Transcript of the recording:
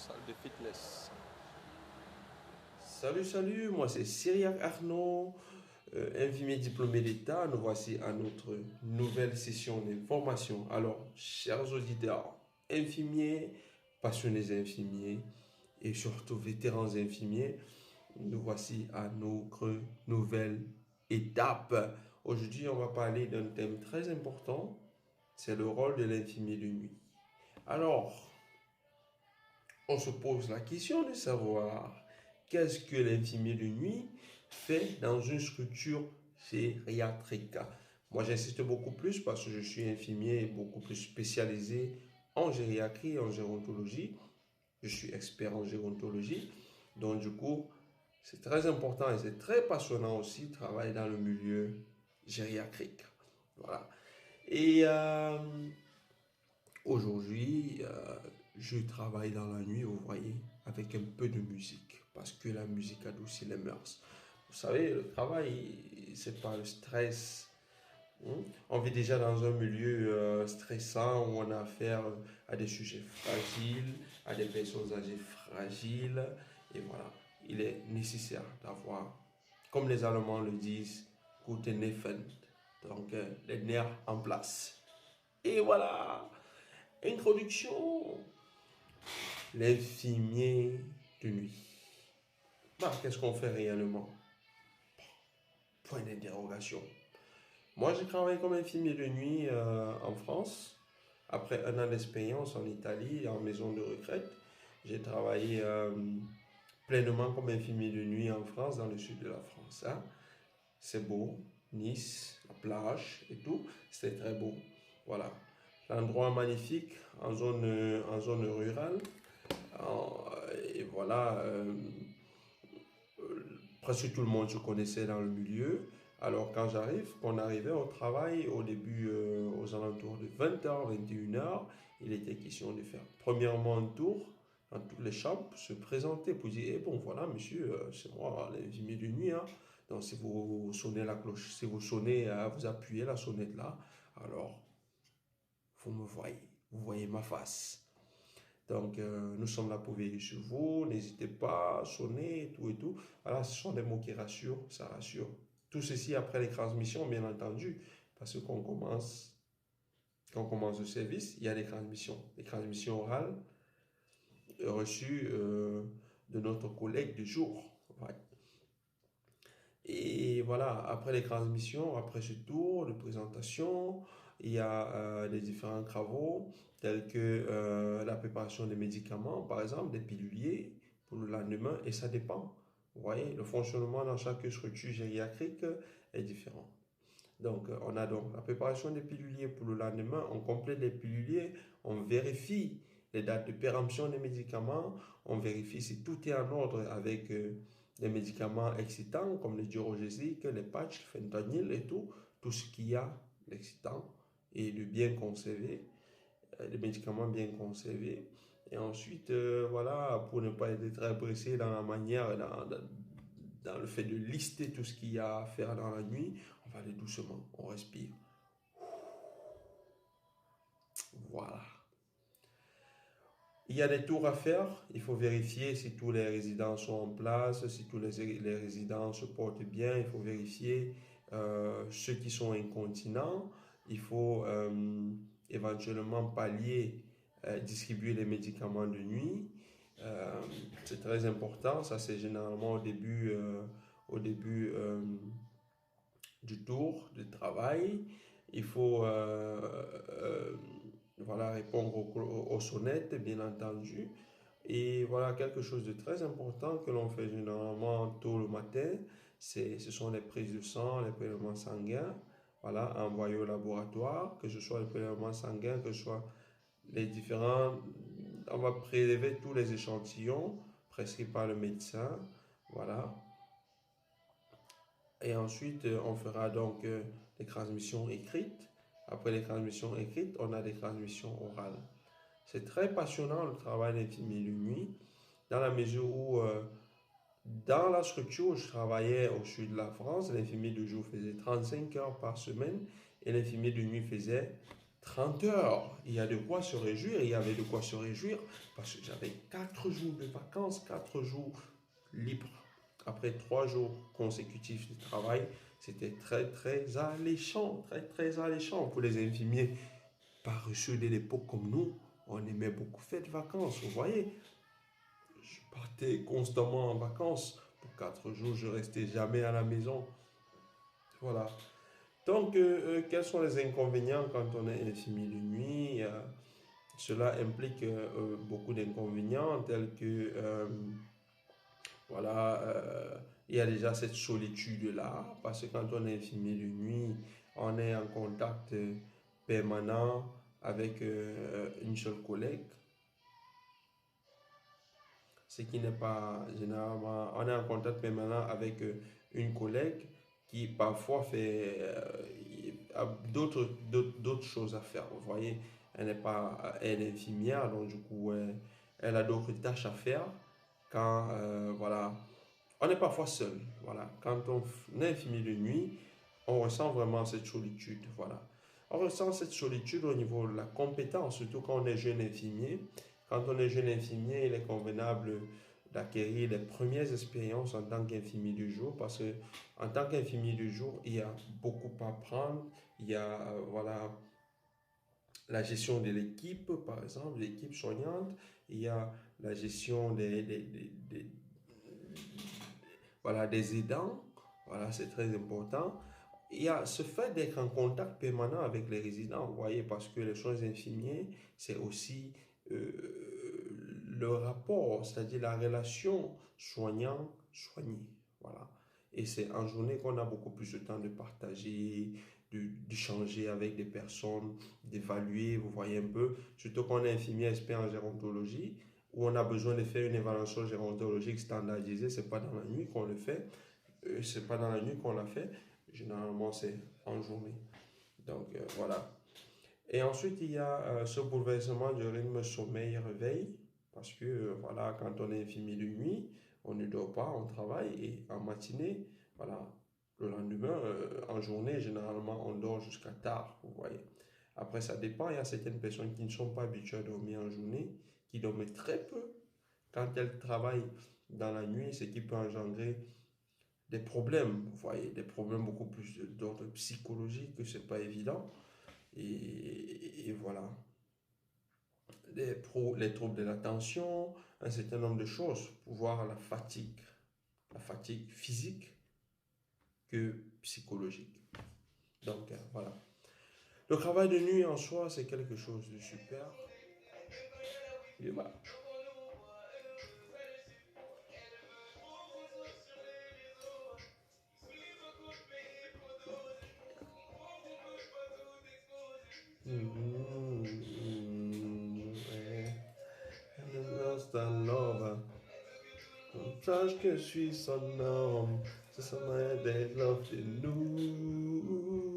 salle de fitness. Salut, salut, moi c'est Cyriac Arnaud, infirmier diplômé d'État. Nous voici à notre nouvelle session d'information. Alors, chers auditeurs, infirmiers, passionnés infirmiers et surtout vétérans infirmiers, nous voici à notre nouvelle étape. Aujourd'hui, on va parler d'un thème très important, c'est le rôle de l'infirmier de nuit. Alors, on se pose la question de savoir qu'est-ce que l'infirmier de nuit fait dans une structure gériatrique. Moi, j'insiste beaucoup plus parce que je suis infirmier beaucoup plus spécialisé en gériatrie et en gérontologie. Je suis expert en gérontologie. Donc, du coup, c'est très important et c'est très passionnant aussi de travailler dans le milieu gériatrique. Voilà. Et aujourd'hui, je travaille dans la nuit, vous voyez, avec un peu de musique, parce que la musique adoucit les mœurs. Vous savez, le travail, c'est pas le stress. On vit déjà dans un milieu stressant où on a affaire à des sujets fragiles, à des personnes âgées fragiles. Et voilà, il est nécessaire d'avoir, comme les Allemands le disent, gute Nerven, donc les nerfs en place. Et voilà, introduction, l'infirmier de nuit. Bah, qu'est-ce qu'on fait réellement? Point d'interrogation. Moi, j'ai travaillé comme infirmier de nuit en France. Après un an d'expérience en Italie, en maison de retraite, j'ai travaillé pleinement comme infirmier de nuit en France, dans le sud de la France. Hein. C'est beau, Nice, la plage et tout, c'est très beau. Voilà. L'endroit magnifique en zone rurale. Et voilà, presque tout le monde se connaissait dans le milieu. Alors quand qu'on arrivait au travail, au début, aux alentours de 20h, 21h, il était question de faire premièrement un tour dans toutes les chambres, se présenter pour dire, eh bon voilà monsieur, c'est moi l'infirmier de nuit. Hein. Donc si vous sonnez la cloche, si vous sonnez, vous appuyez la sonnette là, alors vous me voyez, vous voyez ma face. Donc, nous sommes là pour veiller sur vous. N'hésitez pas à sonner et tout et tout. Voilà, ce sont des mots qui rassurent, ça rassure. Tout ceci après les transmissions, bien entendu, parce que quand on commence le service, il y a des transmissions orales reçues de notre collègue du jour. Ouais. Et voilà, après les transmissions, après ce tour de présentation, il y a les différents travaux tels que la préparation des médicaments, par exemple des piluliers pour le lendemain, et ça dépend. Vous voyez, le fonctionnement dans chaque structure gériatrique est différent. Donc, on a donc la préparation des piluliers pour le lendemain, on complète les piluliers, on vérifie les dates de péremption des médicaments, on vérifie si tout est en ordre avec les médicaments excitants comme les diurogésiques, les patchs, le fentanyl et tout ce qu'il y a d'excitant et de bien conservé, les médicaments bien conservés. Et ensuite, voilà, pour ne pas être très pressé dans la manière, dans le fait de lister tout ce qu'il y a à faire dans la nuit, on va aller doucement, on respire. Voilà. Il y a des tours à faire, il faut vérifier si tous les résidents sont en place, si tous les résidents se portent bien, il faut vérifier ceux qui sont incontinents, il faut éventuellement pallier, distribuer les médicaments de nuit. Euh, c'est très important, ça c'est généralement au début du tour de travail. Il faut voilà, répondre aux sonnettes, bien entendu. Et voilà, quelque chose de très important que l'on fait généralement tôt le matin, ce sont les prises de sang, les prélèvements sanguins, voilà, envoyés au laboratoire, que ce soit les prélèvements sanguins, que ce soit les différents, on va prélever tous les échantillons prescrits par le médecin, voilà, et ensuite, on fera donc des transmissions écrites. Après les transmissions écrites, on a des transmissions orales. C'est très passionnant le travail d'infirmier de nuit, dans la mesure où, dans la structure où je travaillais au sud de la France, l'infirmier de jour faisait 35 heures par semaine et l'infirmier de nuit faisait 30 heures. Il y a de quoi se réjouir. Il y avait de quoi se réjouir parce que j'avais 4 jours de vacances, 4 jours libres. Après 3 jours consécutifs de travail, c'était très, très alléchant. Très, très alléchant pour les infirmiers paresseux de l'époque comme nous. On aimait beaucoup faire de vacances, vous voyez. Je partais constamment en vacances. Pour 4 jours, je restais jamais à la maison. Voilà. Donc, quels sont les inconvénients quand on est infirmier de nuit? Cela implique beaucoup d'inconvénients tels que, voilà, il y a déjà cette solitude-là, parce que quand on est infirmier de nuit, on est en contact permanent avec une seule collègue, ce qui n'est pas généralement, on est en contact permanent avec une collègue qui parfois fait a d'autres choses à faire. Vous voyez, elle n'est pas, elle est infirmière, donc du coup, elle a d'autres tâches à faire quand, voilà, on est parfois seul. Voilà, quand on est infirmier de nuit, on ressent vraiment cette solitude. Voilà. On ressent cette solitude au niveau de la compétence, surtout quand on est jeune infirmier. Quand on est jeune infirmier, il est convenable d'acquérir les premières expériences en tant qu'infirmier du jour parce que en tant qu'infirmier du jour, il y a beaucoup à apprendre. Il y a voilà, la gestion de l'équipe, par exemple, l'équipe soignante. Il y a la gestion voilà, des aidants. Voilà, c'est très important. Il y a ce fait d'être en contact permanent avec les résidents, vous voyez, parce que les soins infirmiers, c'est aussi le rapport, c'est-à-dire la relation soignant-soigné. Voilà. Et c'est en journée qu'on a beaucoup plus de temps de partager, d'échanger avec des personnes, d'évaluer, vous voyez un peu, surtout qu'on est infirmier expert en gérontologie, où on a besoin de faire une évaluation gérontologique standardisée, c'est pas dans la nuit qu'on le fait, c'est pas dans la nuit qu'on l'a fait, généralement c'est en journée. Donc voilà. Et ensuite, il y a ce bouleversement du rythme sommeil-réveil, parce que voilà, quand on est infirmier de nuit, on ne dort pas, on travaille, et en matinée, voilà, le lendemain, en journée, généralement, on dort jusqu'à tard, vous voyez. Après, ça dépend, il y a certaines personnes qui ne sont pas habituées à dormir en journée, qui dorment très peu. Quand elles travaillent dans la nuit, ce qui peut engendrer des problèmes, vous voyez, des problèmes beaucoup plus d'ordre psychologique, que c'est pas évident. Et voilà, les troubles de l'attention, un certain nombre de choses pour voir la fatigue physique que psychologique. Donc voilà. Le travail de nuit en soi, c'est quelque chose de super. Et voilà. Lost and love. Sache que je suis son homme. C'est son des love de nous.